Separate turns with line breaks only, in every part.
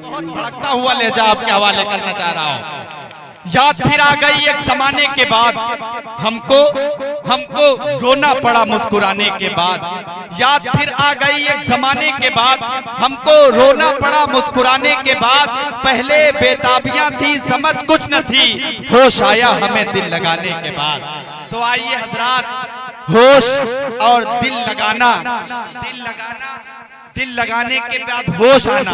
बहुत भड़कता हुआ लहजा आपके हवाले करना चाह रहा हूँ। याद फिर आ गई एक जमाने के बाद, हमको रोना पड़ा मुस्कुराने के बाद। याद फिर आ गई एक जमाने के बाद, हमको रोना पड़ा मुस्कुराने के बाद। पहले बेताबियां थी, समझ कुछ न थी, होश आया हमें दिल लगाने के बाद। तो आइए हजरात, होश और दिल लगाना, दिल लगाने के बाद होश आना।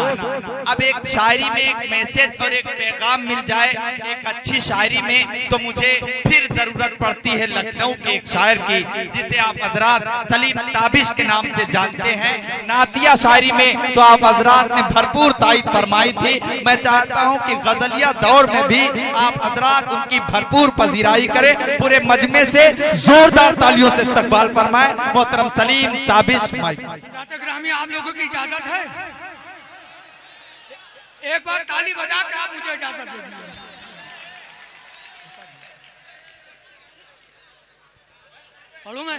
अब एक शायरी में एक मैसेज और एक पैगाम मिल जाए एक अच्छी शायरी में, तो मुझे फिर जरूरत पड़ती है लखनऊ के एक शायर की, जिसे आप हजरात सलीम ताबिश के नाम से जानते हैं। नातिया शायरी में तो आप हजरात ने भरपूर तायद फरमाई थी। मैं चाहता हूं कि गजलिया दौर में भी आप हजरात उनकी भरपूर पजीराई करें। पूरे मजमे से जोरदार तालियों से इस्तकबाल फरमाए मोहतरम सलीम ताबिश।
आप लोगों की इजाजत है? एक बार ताली बजा के आप मुझे इजाजत दे दीजिए। पढ़ूं मैं?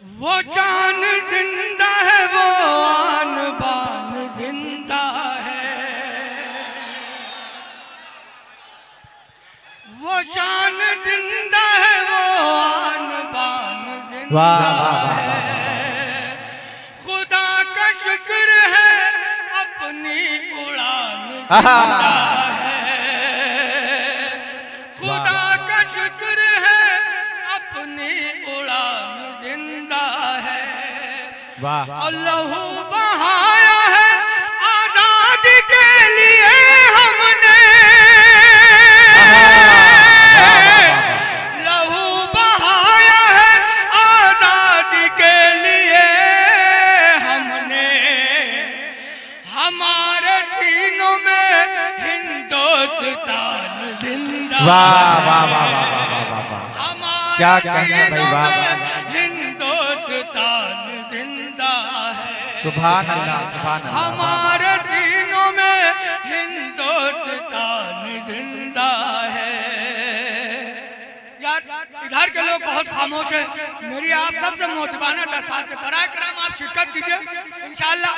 वो जान जिंदा है, वो आन बान जिंदा है, वो शान जिंदा है, वो आन बान जिंदा है। खुदा का शुक्र है अपनी उड़ान जिंदा है। खुदा का शुक्र है अपनी उड़ान जिंदा है। लहू बहाया है आजादी के लिए हमने,
वाह वाह वाह वाह वाह वाह, क्या कहना भाई, वाह।
हिंदुस्तान जिंदा है,
सुभान अल्लाह, सुभान अल्लाह।
हमारे सीनों में हिंदुस्तान जिंदा है। यार इधर के लोग बहुत खामोश है। मेरी आप सबसे मोहब्बाना दरख्वास्त है, बराए करम आप शिरकत कीजिए इंशाअल्लाह।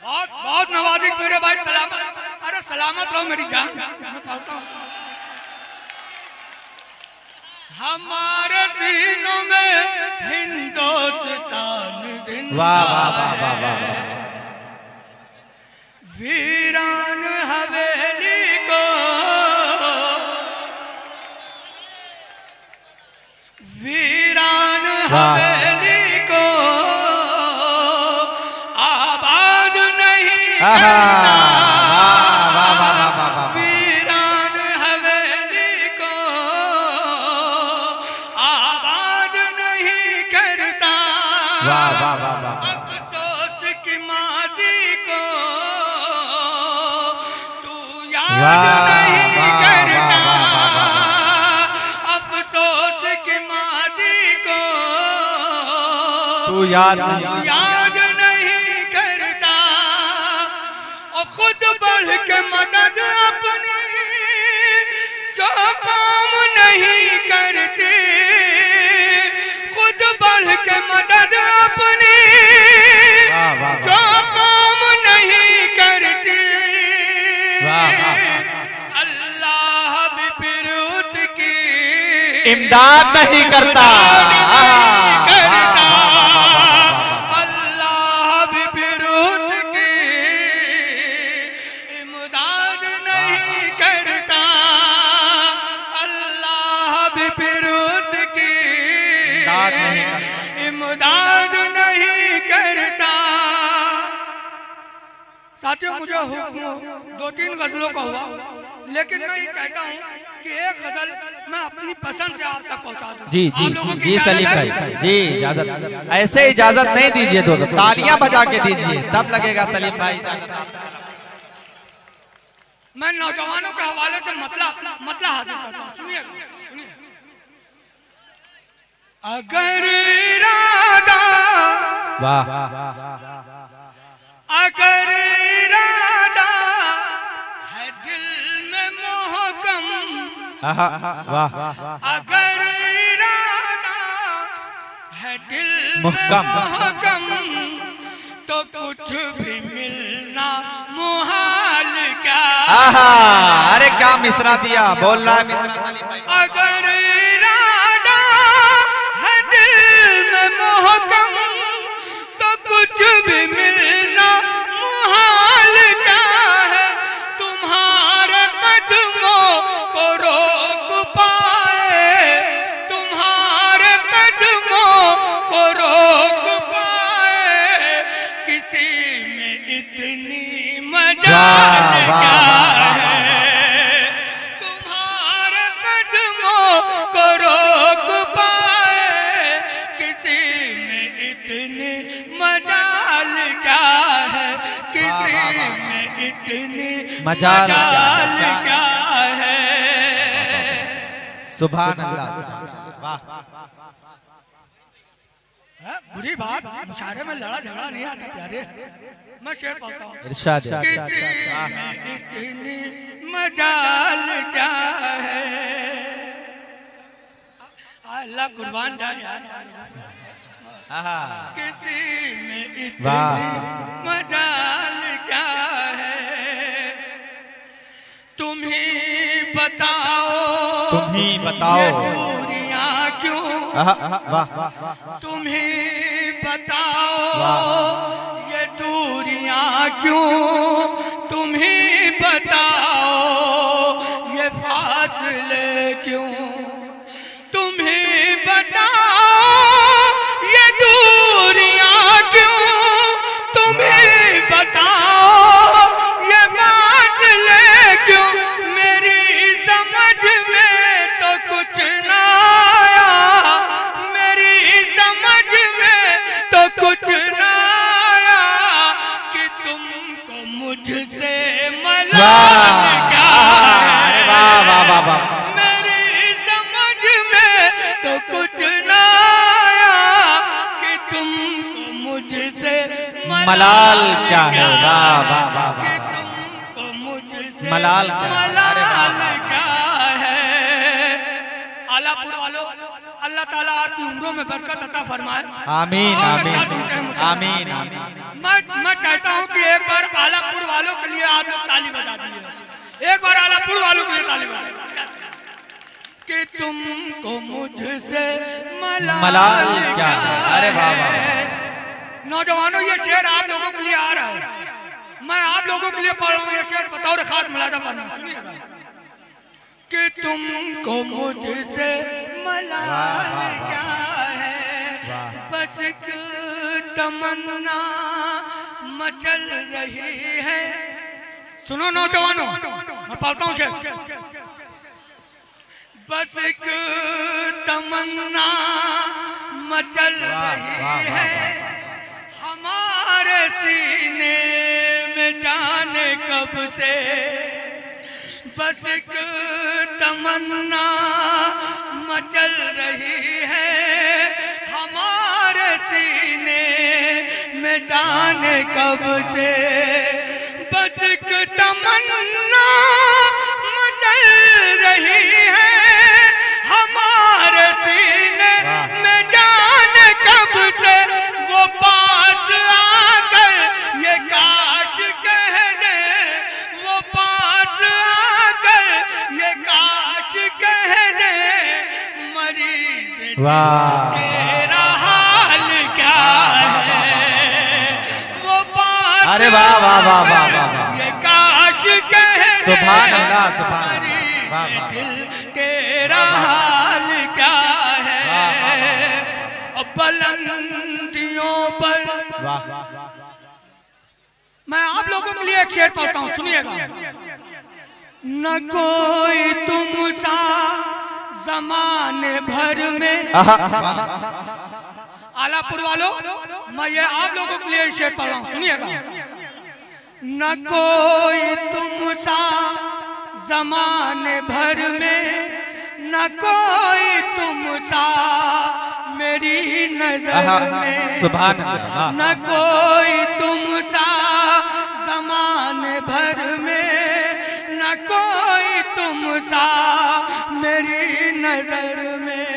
बहुत बहुत नवाजिश मेरे भाई, सलामत, अरे सलामत रहो मेरी जान। मैं पढ़ता हूँ। हमारे सीनों में हिंदुस्तान जिंदा
वाह वाह वाह वाह वाह।
वीरान हवेली को, वीरान हवेली को आबाद नहीं करना। अफसोस की माजी को तू याद नहीं करता। अफसोस की माजी को
तू याद
नहीं करता। और खुद बढ़ के मदद अपनी जो काम नहीं करते, खुद बढ़ के मदद अपनी जो काम नहीं करती, अल्लाह भी फिर उसकी
इमदाद नहीं करता।
अल्लाह भी फिर उसकी इमदाद नहीं करता। अल्लाह भी फिर उसकी इमदाद नहीं करता। साथियों मुझे हुक्म 2-3 गजलों का हुआ, लेकिन मैं ये चाहता हूँ कि एक गजल मैं अपनी पसंद से आप तक पहुँचा दूँ।
जी जी जी सलीम भाई जी, इजाजत ऐसे इजाजत नहीं दीजिए दोस्तों, तालियां बजा के दीजिए तब लगेगा सलीम भाई इजाजत।
मैं नौजवानों के हवाले से मतला हाजिर करता हूँ, सुनिएगा सुनिए। अगर इरादा,
वाह,
अगर इरादा है दिल में मोहकम,
वाह,
अगर इरादा है दिल
मुहकम
तो कुछ भी मिलना मुहाल क्या।
आहा, अरे क्या मिसरा दिया, बोल रहा है मिसरा सलीम भाई।
अगर इरादा है दिल में मुहकम तो कुछ भी मिलना मुहाल क्या है। तुम्हारे कदमों को रोक पाए, तुम्हारे कदमों को रोक पाए, किसी में इतनी मजाल क्या है। तुम्हारे कदमों को रोक पाए, किसी में इतनी मजाल क्या है, किसी में इतनी
मजाल
क्या है।
सुभान अल्लाह, सुभान अल्लाह, वाह।
बुरी बात, मुशायरे में लड़ा झगड़ा नहीं आता प्यारे। मैं शेर पढ़ता हूँ।
इरशाद
किसी में इतनी मजाल क्या है। अल्लाह कुर्बान जाए यार। किसी में इतनी मजाल क्या है। तुम ही बताओ,
तुम ही बताओ,
ये दूरियां क्यों।
वाह,
तुम ही बताओ ये दूरियां क्यों। तुम ही बताओ ये फासले क्यों। तुम ही बताओ ये दूरियां क्यों। तुम ही बताओ ये फासले क्यों। मेरी समझ में तो कुछ ना आया, मेरी समझ में तो कुछ ना आया कि तुमको मुझसे मलाल क्या है।
वाह वाह वाह वाह।
मेरी समझ में तो कुछ ना आया कि तुमको मुझसे
मलाल क्या है। वाह वाह वाह वाह।
कि तुमको मुझसे
मलाल क्या है।
मलाल क्या है। आलापुर वालों, अल्लाह ताला आपकी उम्रों में बरकत अता फरमाए।
आमीन
बहुत
आमीन
अच्छा सुनते हैं मुझे।
आमीन आमीन।
मैं चाहता हूँ कि एक बार आलापुर वालों के लिए आप लोग ताली बजा दीजिए। एक बार आलापुर वालों के लिए ताली बजा कि तुमको मुझसे
मलाल क्या है। अरे वाह वाह।
नौजवानों, ये शेर आप लोगों के लिए आ रहा है। मैं आप लोगों के लिए पढ़ रहा हूँ ये शेर, बतौर खास मुलाजा फरमाइए। सुनिएगा कि तुमको मुझसे मलाल क्या है। बस एक तमन्ना मचल रही है। सुनो नौजवानों, मैं पढ़ता हूँ शेर। बस एक तमन्ना मचल रही है हमारे सीने में जाने कब से। बस एक तमन्ना मचल रही है हमारे सीने में जाने कब से। बस एक तमन्ना मचल रही है हमारे सीने में जाने कब से। वो पास आकर ये काश कह दे, वो पास आकर ये काश कह दे, मरीज तेरा हाल क्या है। वो पास
अरे वाह वाह वाह वाह वाह।
ये काश कह दे,
सुभान अल्लाह, सुभान अल्लाह।
मरीज दिल तेरा हाल क्या है। बुलंदियों पर मैं आप लोगों के लिए एक शेर पढ़ता हूँ, सुनिएगा। न कोई तुम सा जमाने भर में। आलापुर वालों, मैं ये आप लोगों के लिए शेर पढ़ रहा हूँ, सुनिएगा। न कोई तुम सा जमाने भर में, न कोई तुम सा मेरी नजर में।
सुभान अल्लाह।
न कोई तुम सा जमाने भर में, न कोई तुम सा मेरी नजर में।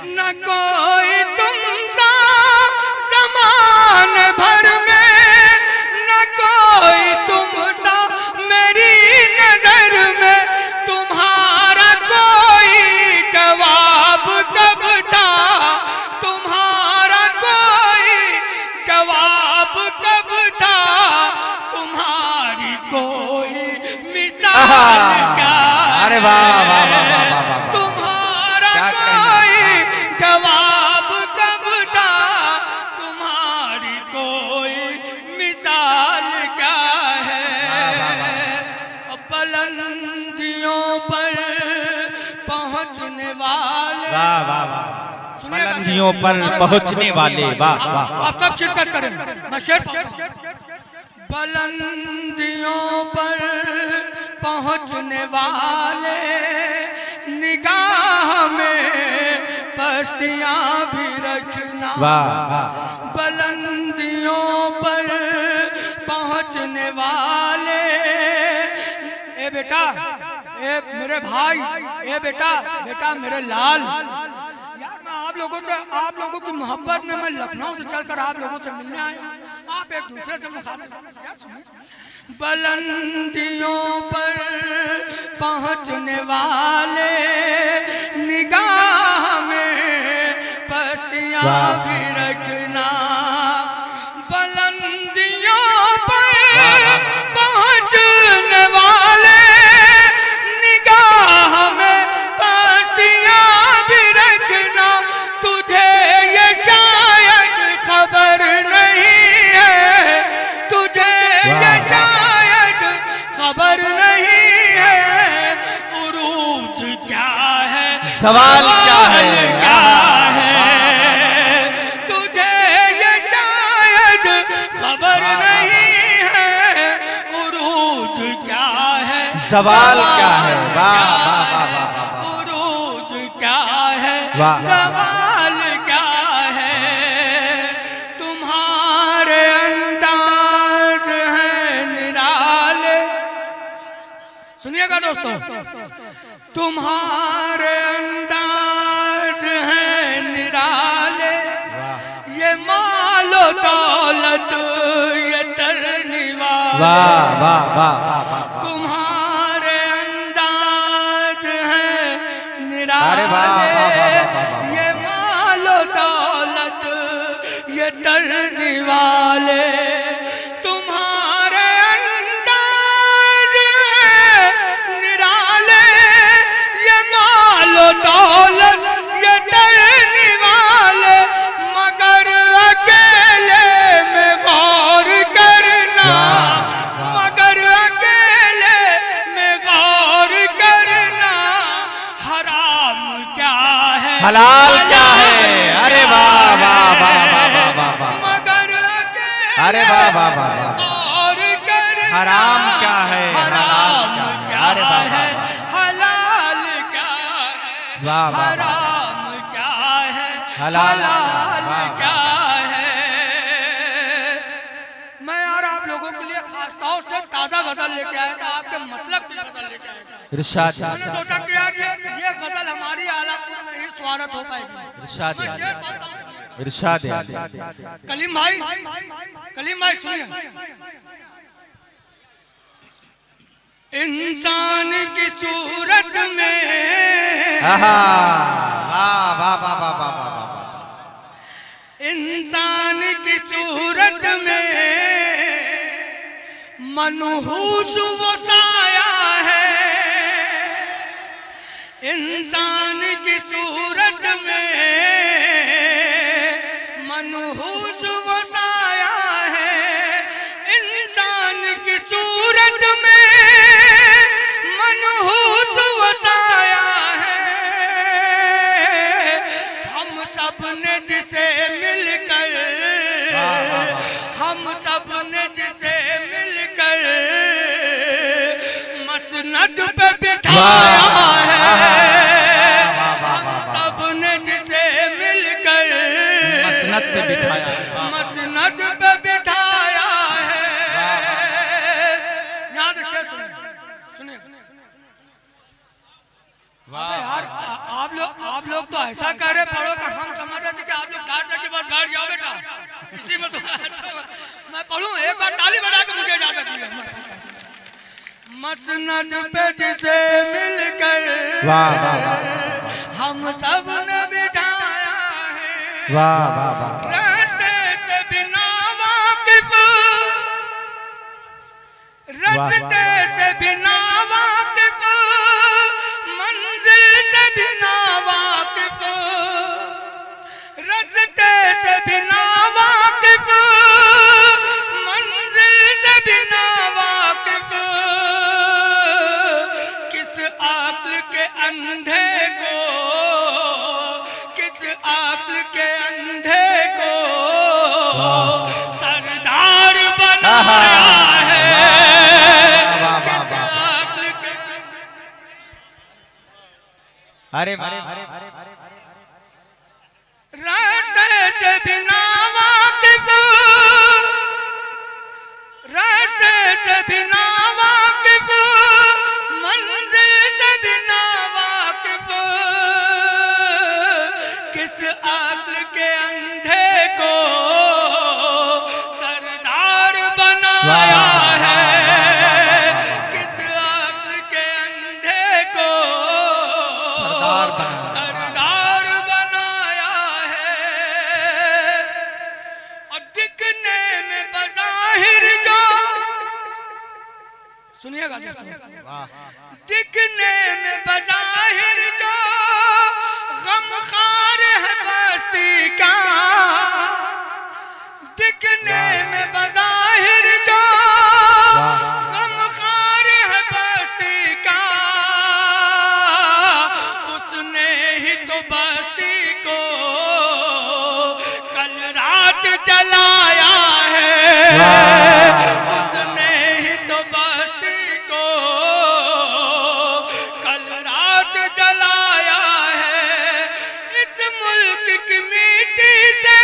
न कोई तुम जहान भर में न कोई तुम सा मेरी नजर में, तुम्हारा कोई जवाब कब था, तुम्हारा कोई जवाब कब था, तुम्हारी कोई मिसाल क्या है?
अरे वाह वाह वाह वाह वाह वाह,
तुम्हारा
क्या
कोई जवाब कब था, तुम्हारी कोई मिसाल क्या है? बुलंदियों पर पहुंचने वाले,
वाह वाह वाह, बुलंदियों पर पहुंचने वाले, वाह वाह।
आप सब शिरकत करें, मैं शेर बुलंदियों पर पहुंचने वाले, निगाह में पस्तियां भी रखना।
वाह वाह,
बुलंदियों पर पहुंचने वाले, ए बेटा, ए मेरे भाई, ए बेटा, बेटा मेरे लाल, यार मैं आप लोगों की मोहब्बत में मैं लखनऊ से चलकर आप लोगों से मिलने आया हूँ, आप एक दूसरे से मुखातिब हैं। बुलंदियों पर पहुंचने वाले, निगाह में पस्तियां भी रखना। बुलंदियों पर पहुंचने वाले, निगाह में पस्तियां भी रखना। तुझे ये शायद खबर नहीं है, तुझे ये शायद खबर नहीं है, उरूज क्या है,
सवाल क्या है,
क्या है, तुझे ये शायद खबर नहीं है, उरूज क्या है,
सवाल क्या है, वाह वाह वाह वाह वाह,
उरूज क्या है,
वाह।
सवाल क्या है? तुम्हारे अंदाज हैं निराले, सुनिएगा दोस्तों, तुम्हारे अंदाज हैं निराले, ये मालो दौलत ये तरने वाले,
वाह वाह वाह वाह वाह,
तुम्हारे अंदाज हैं
अरे
निराले,
वाह वाह वाह वाह वाह,
ये मालो दौलत ये तरने वाले, तुम्हारे अंदाज हैं निराले, ये मालो दौलत ये तरने वाले, मगर अकेले में गौर करना, मगर अकेले में गौर करना, हराम क्या है,
हलाल क्या है? अरे वाह वाह वाह वाह वाह वाह वाह,
मगर अकेले
अरे वाह वाह वाह वाह,
गौर करना,
हराम क्या है,
हराम
हलाल क्या
क्या
है? अरे वाह वाह
है,
वाह,
हलाल क्या है,
वाह वाह वाह,
हराम क्या है,
हलाल
हलाल
वाह,
क्या है? मैं यार आप लोगों के लिए खास तौर से ताजा गजल लेके आया था, आपके मतलब की गजल लेके आया था।
इरशाद
मैंने सोचा कि यार ये गजल हमारी आलापुर में ही स्वागत हो पाएगी।
इरशाद
मैं शेर पढ़ता हूं, सुनिए।
इरशाद
कलीम भाई सुनिए, इंसान की सूरत में,
वाह वाह वाह वाह वाह वाह वाह वाह,
इंसान की सूरत में मनहूस वो साया है, इंसान की सूरत में मनहूस वो साया है, इंसान की सूरत में मनहूस वो साया है, हम सब ने जिसे मिलकर, हम सब ने जिसे मिलकर मसनद पे बिठाया है, हम सब ने जिसे मिलकर
मसनद पे बिठाया,
मसनद पे बिठाया है। यहाँ से शेर सुनिए यार, आप लोग तो ऐसा कह रहे पढ़ो कि हम समझ रहे थे कि आप लोग गाड़ के बस गाड़ जाओ बेटा। इसी में तो अच्छा मैं पढ़ूं, एक बार ताली बजा के मुझे इजाजत दीजिए। मसनद पे जिसे मिलकर हम सब ने बिठाया है,
वाह वाह वाह,
रास्ते से बिना वाकिफ, रास्ते से बिना वाकिफ, मंजिल से बिना वाकिफ, रास्ते से बिना वाकिफ, मंजिल से बिना वाकिफ, किस अक्ल के अंधे को, किस अक्ल के अंधे को सरदार बनाया है, किस अक्ल के,
अरे
रास्ते से बिना वाकिफ, रास्ते से बिना वाकिफ, मंजिल से बिना वाकिफ, किस अक्ल के अंधे को सरदार बनाया है, किस अक्ल के अंधे को
सरदार
बनाया है। और दिखने में बज़ाहिर जो, सुनिएगा दोस्तों, दिखने में बज़ाहिर जो गमखार है बस्ती का, दिखने में बज़ाहिर जो गमखार है बस्ती का, उसने ही तो बस्ती को कल रात जलाया है, उसने ही तो बस्ती को कल रात जलाया है। इस मुल्क की मिट्टी से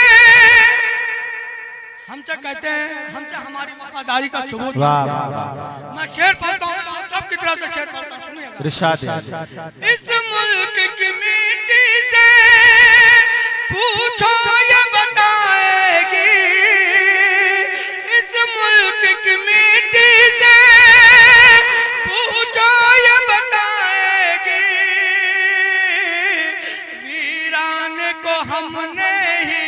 हमसे कहते हैं, हमसे हमारी वफादारी का सबूत।
वाह वाह वाह,
मैं शेर पढ़ता हूँ, आप सबकी तरफ से शेर पढ़ता हूँ, सुनिएगा।
इरशाद है।
इस मुल्क की मिट्टी से पूछो ये बताएगी, इस मुल्क की मिट्टी से पूछो ये बताएगी, वीरान को हमने ही